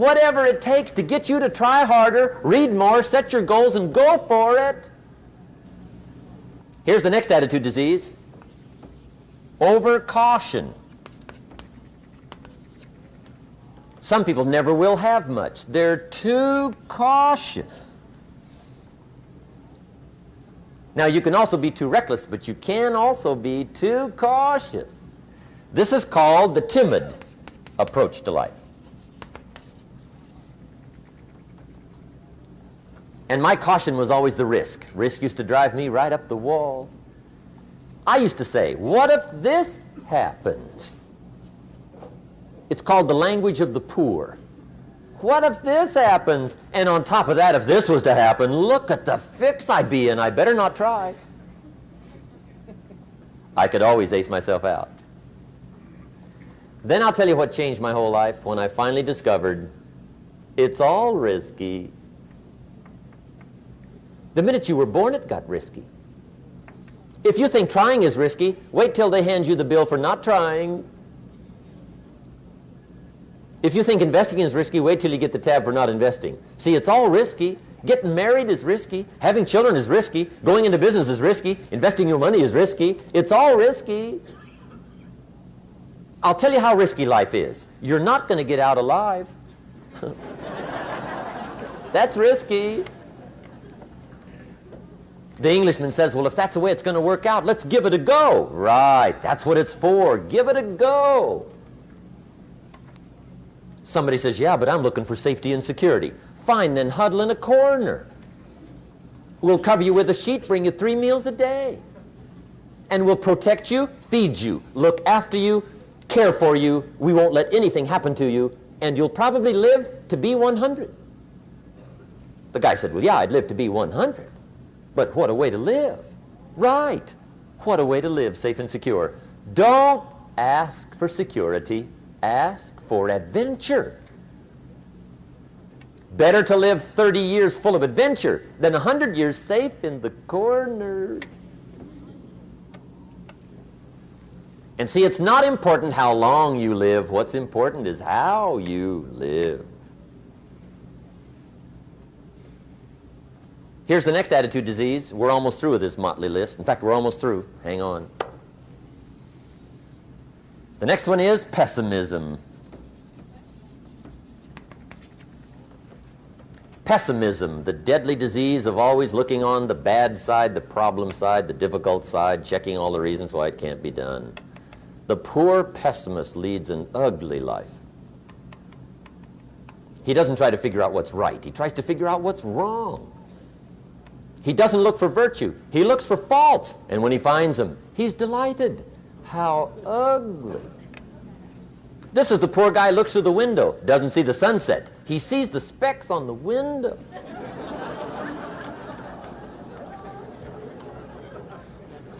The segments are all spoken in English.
whatever it takes to get you to try harder, read more, set your goals, and go for it. Here's the next attitude disease. Overcaution. Some people never will have much. They're too cautious. Now, you can also be too reckless, but you can also be too cautious. This is called the timid approach to life. And my caution was always the risk. Risk used to drive me right up the wall. I used to say, what if this happens? It's called the language of the poor. What if this happens? And on top of that, if this was to happen, look at the fix I'd be in. I better not try. I could always ace myself out. Then I'll tell you what changed my whole life when I finally discovered it's all risky. The minute you were born, it got risky. If you think trying is risky, wait till they hand you the bill for not trying. If you think investing is risky, wait till you get the tab for not investing. See, it's all risky. Getting married is risky. Having children is risky. Going into business is risky. Investing your money is risky. It's all risky. I'll tell you how risky life is. You're not going to get out alive. That's risky. The Englishman says, well, if that's the way it's going to work out, let's give it a go. Right, that's what it's for. Give it a go. Somebody says, yeah, but I'm looking for safety and security. Fine, then huddle in a corner. We'll cover you with a sheet, bring you 3 meals a day. And we'll protect you, feed you, look after you, care for you. We won't let anything happen to you, and you'll probably live to be 100. The guy said, well, yeah, I'd live to be 100. But what a way to live. Right. What a way to live, safe and secure. Don't ask for security. Ask for adventure. Better to live 30 years full of adventure than 100 years safe in the corner. And see, it's not important how long you live. What's important is how you live. Here's the next attitude disease. We're almost through with this motley list. In fact, we're almost through. Hang on. The next one is pessimism. Pessimism, the deadly disease of always looking on the bad side, the problem side, the difficult side, checking all the reasons why it can't be done. The poor pessimist leads an ugly life. He doesn't try to figure out what's right. He tries to figure out what's wrong. He doesn't look for virtue. He looks for faults. And when he finds them, he's delighted. How ugly. This is the poor guy who looks through the window, doesn't see the sunset. He sees the specks on the window.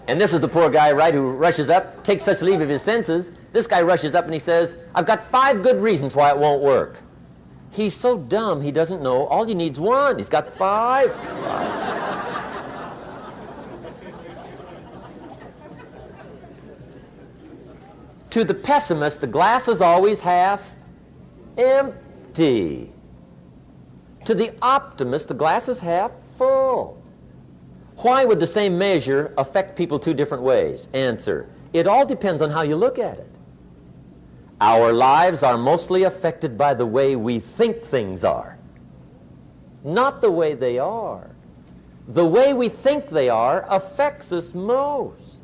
And this is the poor guy, right, who rushes up, takes such leave of his senses. This guy rushes up and he says, I've got 5 good reasons why it won't work. He's so dumb he doesn't know all you need's 1. He's got 5. To the pessimist, the glass is always half empty. To the optimist, the glass is half full. Why would the same measure affect people 2 different ways? Answer, it all depends on how you look at it. Our lives are mostly affected by the way we think things are, not the way they are. The way we think they are affects us most.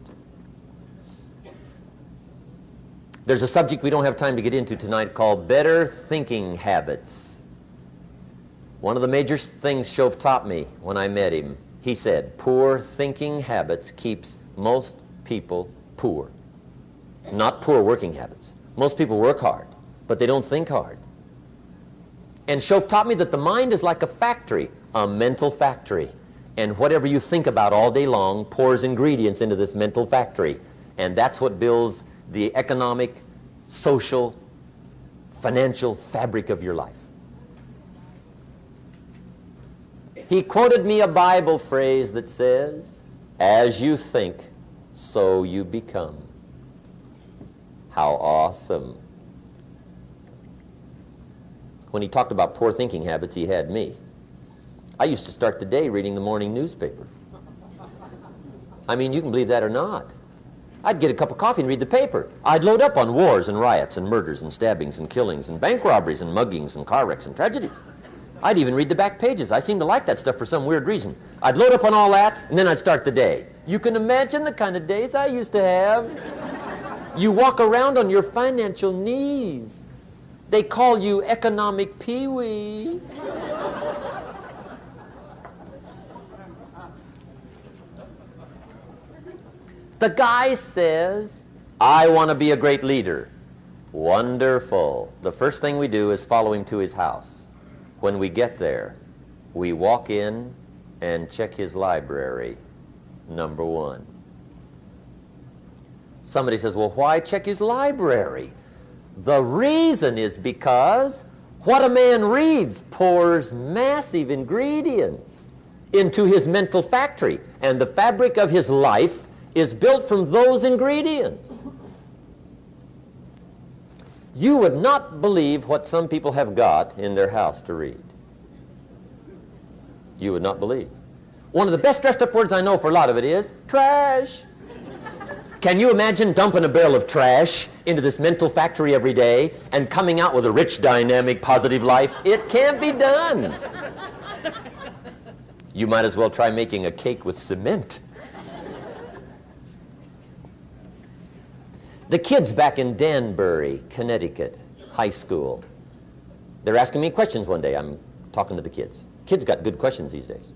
There's a subject we don't have time to get into tonight called better thinking habits. One of the major things Shove taught me when I met him, he said, poor thinking habits keeps most people poor. Not poor working habits. Most people work hard, but they don't think hard. And Shove taught me that the mind is like a factory, a mental factory. And whatever you think about all day long pours ingredients into this mental factory. And that's what builds the economic, social, financial fabric of your life. He quoted me a Bible phrase that says, as you think, so you become. How awesome. When he talked about poor thinking habits, he had me. I used to start the day reading the morning newspaper. I mean, you can believe that or not. I'd get a cup of coffee and read the paper. I'd load up on wars and riots and murders and stabbings and killings and bank robberies and muggings and car wrecks and tragedies. I'd even read the back pages. I seem to like that stuff for some weird reason. I'd load up on all that, and then I'd start the day. You can imagine the kind of days I used to have. You walk around on your financial knees. They call you economic peewee. The guy says, I want to be a great leader. Wonderful. The first thing we do is follow him to his house. When we get there, we walk in and check his library, number one. Somebody says, well, why check his library? The reason is because what a man reads pours massive ingredients into his mental factory, and the fabric of his life is built from those ingredients. You would not believe what some people have got in their house to read. You would not believe. One of the best dressed up words I know for a lot of it is trash. Can you imagine dumping a barrel of trash into this mental factory every day and coming out with a rich, dynamic, positive life? It can't be done. You might as well try making a cake with cement. The kids back in Danbury, Connecticut, high school, they're asking me questions one day. I'm talking to the kids. Kids got good questions these days.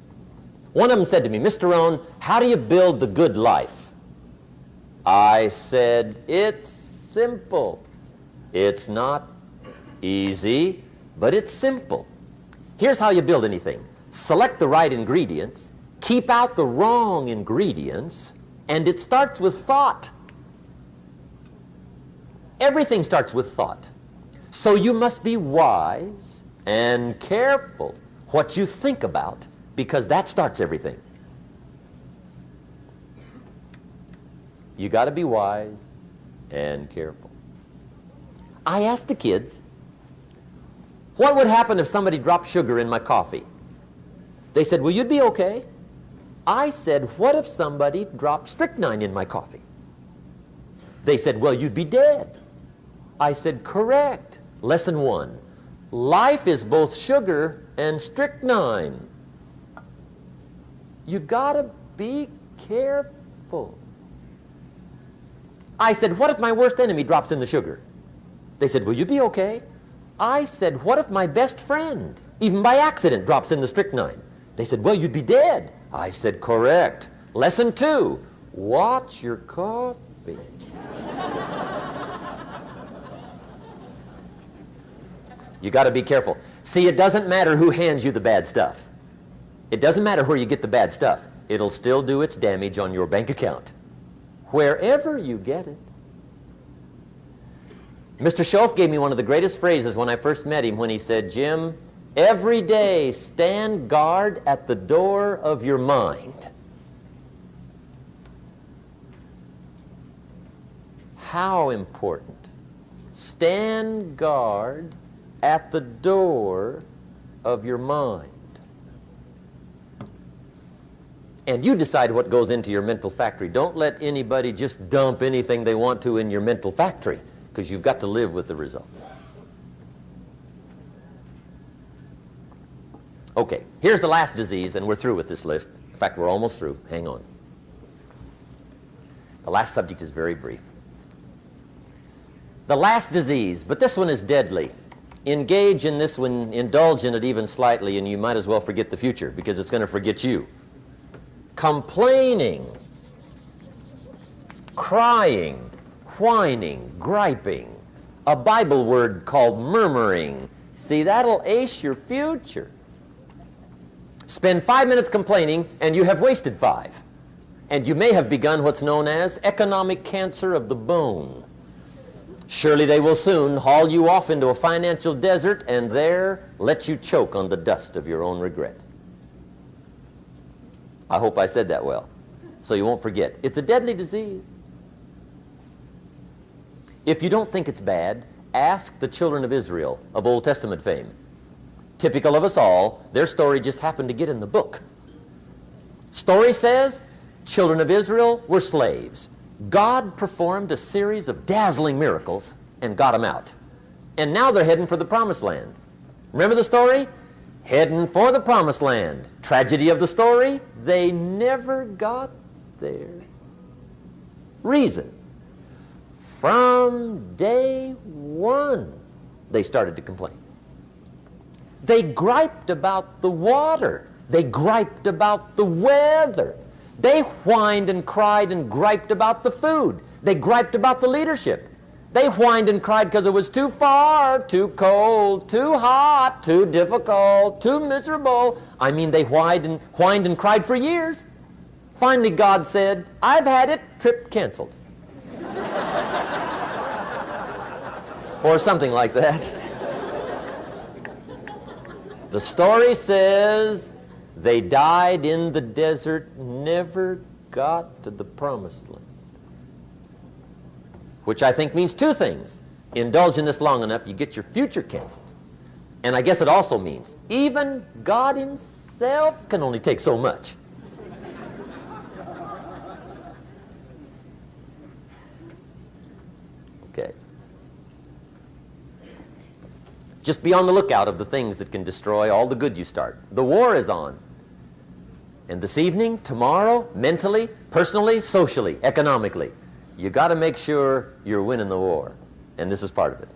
One of them said to me, Mr. Rohn, how do you build the good life? I said, it's simple. It's not easy, but it's simple. Here's how you build anything. Select the right ingredients, keep out the wrong ingredients, and it starts with thought. Everything starts with thought. So you must be wise and careful what you think about, because that starts everything. You got to be wise and careful. I asked the kids, what would happen if somebody dropped sugar in my coffee? They said, well, you'd be okay. I said, what if somebody dropped strychnine in my coffee? They said, well, you'd be dead. I said, correct. Lesson one, life is both sugar and strychnine. You gotta be careful. I said, what if my worst enemy drops in the sugar? They said, will you be okay? I said, what if my best friend, even by accident, drops in the strychnine? They said, well, you'd be dead. I said, correct. Lesson two, watch your coffee. You got to be careful. See, it doesn't matter who hands you the bad stuff. It doesn't matter where you get the bad stuff. It'll still do its damage on your bank account, wherever you get it. Mr. Schoaf gave me one of the greatest phrases when I first met him when he said, Jim, every day stand guard at the door of your mind. How important. Stand guard at the door of your mind. And you decide what goes into your mental factory. Don't let anybody just dump anything they want to in your mental factory, because you've got to live with the results. Okay, here's the last disease, and we're through with this list. In fact, we're almost through. Hang on. The last subject is very brief. The last disease, but this one is deadly. Engage in this one, indulge in it even slightly, and you might as well forget the future, because it's going to forget you. Complaining, crying, whining, griping, a Bible word called murmuring. See, that'll ace your future. Spend 5 minutes complaining, and you have wasted 5. And you may have begun what's known as economic cancer of the bone. Surely they will soon haul you off into a financial desert and there let you choke on the dust of your own regret. I hope I said that well, so you won't forget. It's a deadly disease. If you don't think it's bad, ask the children of Israel of Old Testament fame. Typical of us all, their story just happened to get in the book. Story says, children of Israel were slaves. God performed a series of dazzling miracles and got them out. And now they're heading for the promised land. Remember the story? Heading for the promised land. Tragedy of the story, they never got there. Reason. From day one, they started to complain. They griped about the water. They griped about the weather. They whined and cried and griped about the food. They griped about the leadership. They whined and cried because it was too far, too cold, too hot, too difficult, too miserable. I mean, they whined and cried for years. Finally, God said, I've had it, trip canceled. Or something like that. The story says they died in the desert, never got to the promised land. Which I think means two things. Indulge in this long enough, you get your future canceled. And I guess it also means even God himself can only take so much. Okay. Just be on the lookout of the things that can destroy all the good you start. The war is on. And this evening, tomorrow, mentally, personally, socially, economically, you got to make sure you're winning the war. And this is part of it.